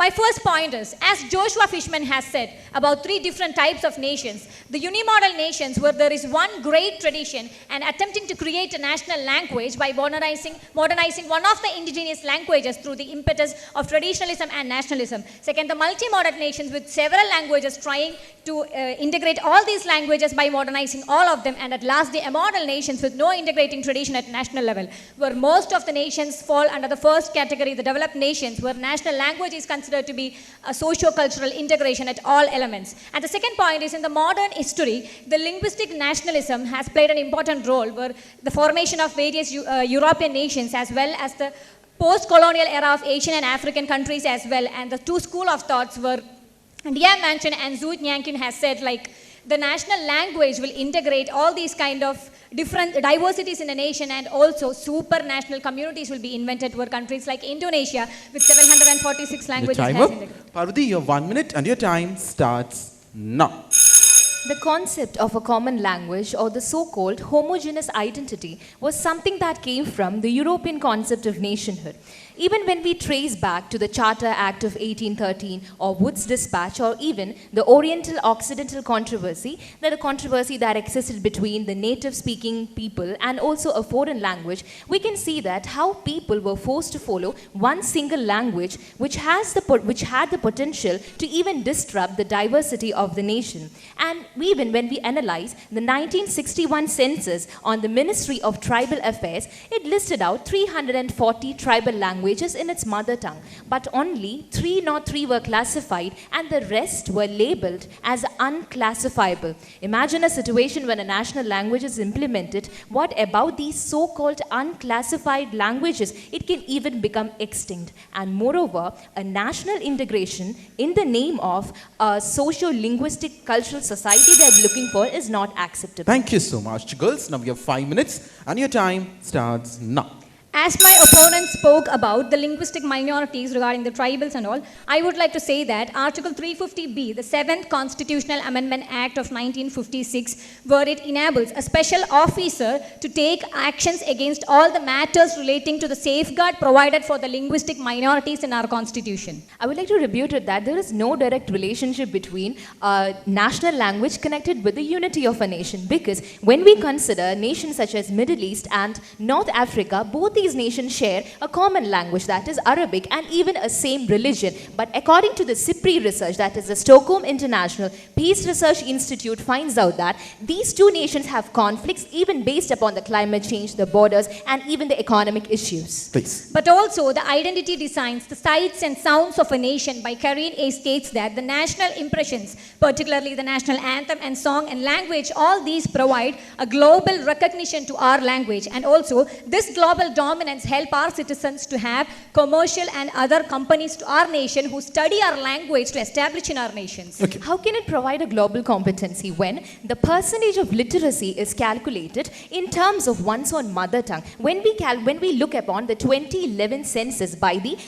my first point is, as Joshua Fishman has said about 3 different types of nations, the unimodal nations where there is one great tradition and attempting to create a national language by modernizing one of the indigenous languages through the impetus of traditionalism and nationalism. Second, the multi-modal nations with several languages trying to integrate all these languages by modernizing all of them. And at last, the amodal nations with no integrating tradition at national level, where most of the nations fall under the first category, the developed nations, where national language is considered to be a socio-cultural integration at all elements. And the second point is, in the modern history, the linguistic nationalism has played an important role, where the formation of various European nations as well as the post-colonial era of Asian and African countries as well. And the 2 school of thoughts were Dia Manchin and Zhu Nyangkin has said, like, the national language will integrate all these kind of different diversities in the nation, and also supranational communities will be invented, where countries like Indonesia with 746 languages has integrated. Parvati, your 1 minute and your time starts now. The concept of a common language, or the so-called homogeneous identity, was something that came from the European concept of nationhood. Even when we trace back to the Charter Act of 1813 or Wood's Dispatch, or even the Oriental-Occidental controversy, a controversy that existed between the native-speaking people and also a foreign language, we can see that how people were forced to follow one single language which had the potential to even disrupt the diversity of the nation. And even when we analyze the 1961 census on the Ministry of Tribal Affairs, it listed out 340 tribal languages in its mother tongue, but only 303 were classified and the rest were labeled as unclassifiable. Imagine a situation when a national language is implemented. What about these so-called unclassified languages? It can even become extinct. And moreover, a national integration in the name of a socio-linguistic cultural society they're looking for is not acceptable. Thank you so much, girls. Now you have 5 minutes and your time starts now. As my opponent spoke about the linguistic minorities regarding the tribals and all, I would like to say that Article 350B, the 7th Constitutional Amendment Act of 1956, where it enables a special officer to take actions against all the matters relating to the safeguard provided for the linguistic minorities in our Constitution. I would like to rebut it that there is no direct relationship between national language connected with the unity of a nation, because when we consider nations such as Middle East and North Africa, both these nations share a common language, that is Arabic, and even a same religion. But according to the SIPRI research, that is the Stockholm International Peace Research Institute, finds out that these 2 nations have conflicts even based upon the climate change, the borders, and even the economic issues. Please. But also the identity designs, the sights and sounds of a nation by Karine A. states that the national impressions, particularly the national anthem and song and language, all these provide a global recognition to our language. And also this global dominance help our citizens to have commercial and other companies to our nation who study our language to establish in our nations. Okay. How can it provide a global competency when the percentage of literacy is calculated in terms of one's own mother tongue? When we look upon the 2011 census by the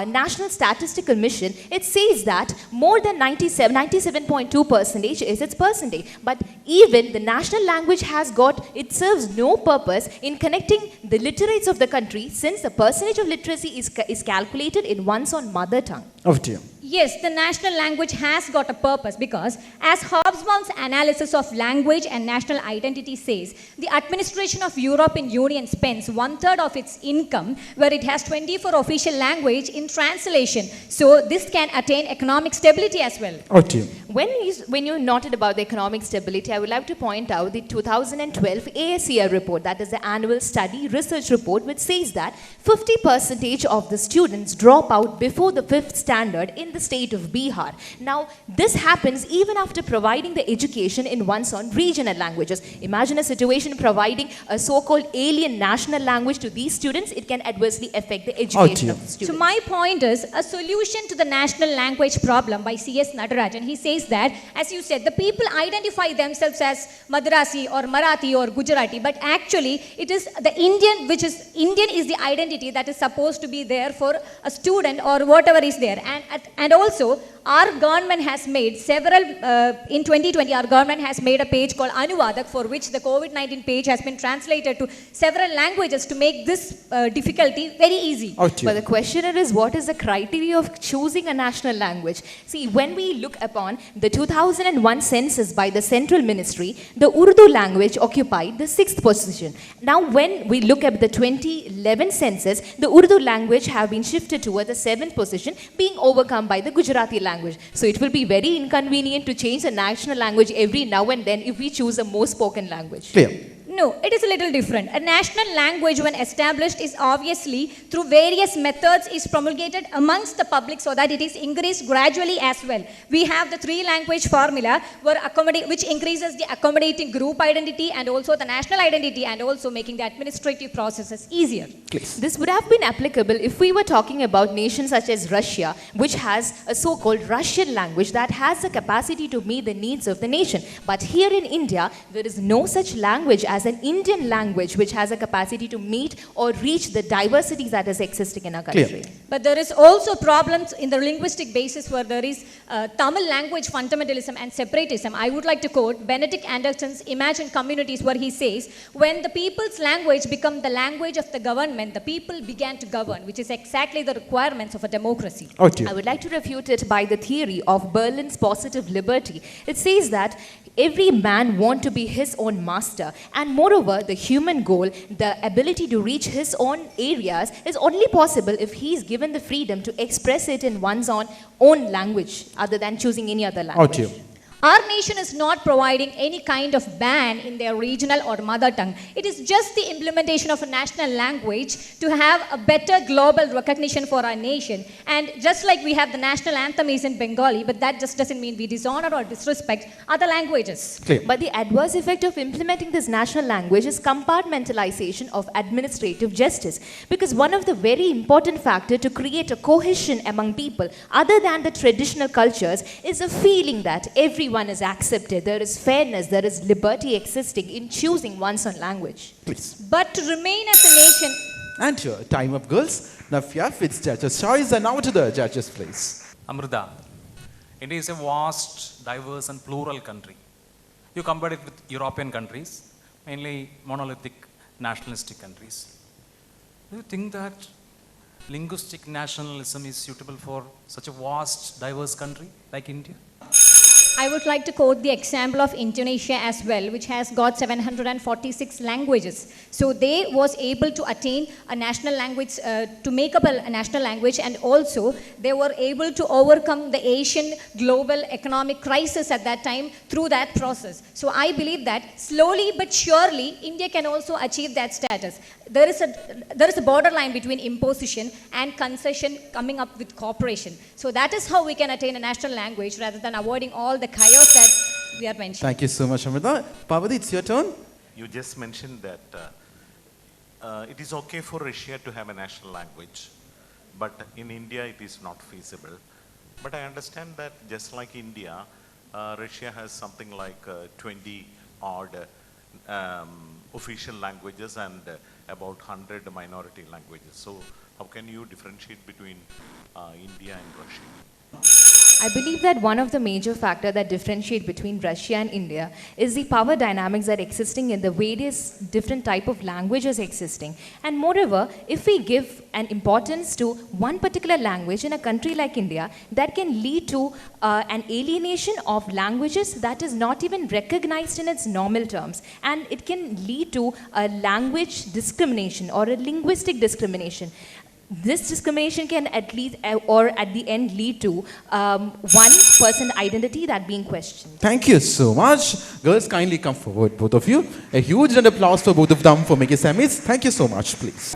National Statistical Mission, it says that more than 97.2% is its percentage. But even the national language it serves no purpose in connecting the literates of the country, since the percentage of literacy is calculated in one's own mother tongue. Over to you. Yes, the national language has got a purpose, because as Hobsbawm's analysis of language and national identity says, the administration of European Union spends 1/3 of its income, where it has 24 official language in translation. So this can attain economic stability as well. Over to you. When you noted about the economic stability, I would like to point out the 2012 ASER report, that is the annual study research report, which says that 50% of the students drop out before the 5th standard in the state of Bihar. Now, this happens even after providing the education in one's own regional languages. Imagine a situation providing a so-called alien national language to these students. It can adversely affect the education of the students. So my point is a solution to the national language problem by C.S. Natarajan. He says that, as you said, the people identify themselves as Madrasi or Marathi or Gujarati, but actually it is the Indian, Indian is the identity that is supposed to be there for a student or whatever is there. And also our government has made several, in 2020, our government has made a page called Anuvadak, for which the COVID-19 page has been translated to several languages to make this difficulty very easy. Out to But you. the question is, what is the criteria of choosing a national language? See, when we look upon the 2001 census by the Central Ministry, the Urdu language occupied the 6th position. Now, when we look at the 2011 census, the Urdu language have been shifted toward the 7th position, being overcome by the Gujarati language. So it will be very inconvenient to change the national language every now and then if we choose a more spoken language. Clear. No, it is a little different. A national language, when established, is obviously through various methods is promulgated amongst the public so that it is increased gradually as well. We have the 3-language formula which increases the accommodating group identity and also the national identity and also making the administrative processes easier. Please. This would have been applicable if we were talking about nations such as Russia, which has a so-called Russian language that has the capacity to meet the needs of the nation. But here in India, there is no such language as an Indian language which has a capacity to meet or reach the diversity that is existing in our country. Clear. But there is also problems in the linguistic basis where there is Tamil language fundamentalism and separatism. I would like to quote Benedict Anderson's Imagine Communities, where he says, when the people's language became the language of the government, the people began to govern, which is exactly the requirements of a democracy. Out to I you. would like to refute it by the theory of Berlin's positive liberty. It says that every man wants to be his own master, and moreover, the human goal, the ability to reach his own areas, is only possible if he is given the freedom to express it in one's own language, other than choosing any other language. Out to you. Our nation is not providing any kind of ban in their regional or mother tongue. It is just the implementation of a national language to have a better global recognition for our nation. And just like we have the national anthem is in Bengali, but that just doesn't mean we dishonor or disrespect other languages. Clear. But the adverse effect of implementing this national language is compartmentalization of administrative justice. Because one of the very important factors to create a cohesion among people, other than the traditional cultures, is a feeling that everyone is accepted, there is fairness, there is liberty existing in choosing one's own language. Please. But to remain as a nation, And your time up, girls. Now, Fiaf, it's judges' choice, and now to the judges' place. Amrita, India is a vast, diverse and plural country. You compare it with European countries, mainly monolithic nationalistic countries. Do you think that linguistic nationalism is suitable for such a vast, diverse country like India? I would like to quote the example of Indonesia as well, which has got 746 languages. So they was able to attain a national language, to make up a national language, and also they were able to overcome the Asian global economic crisis at that time through that process. So I believe that slowly but surely India can also achieve that status. There is a borderline between imposition and concession coming up with cooperation. So that is how we can attain a national language rather than avoiding all the chaos that we are mentioning. Thank you so much, Amrita. Pavadi, it's your turn. You just mentioned that it is okay for Russia to have a national language, but in India it is not feasible. But I understand that just like India, Russia has something like 20 odd official languages and about 100 minority languages. So how can you differentiate between India and Russia? I believe that one of the major factors that differentiate between Russia and India is the power dynamics that are existing in the various different type of languages existing. And moreover, if we give an importance to one particular language in a country like India, that can lead to an alienation of languages that is not even recognized in its normal terms. And it can lead to a language discrimination or a linguistic discrimination. This discrimination can at least or at the end lead to one person identity that being questioned. Thank you so much. Girls, kindly come forward, both of you. A huge round of applause for both of them for making semis. Thank you so much, please.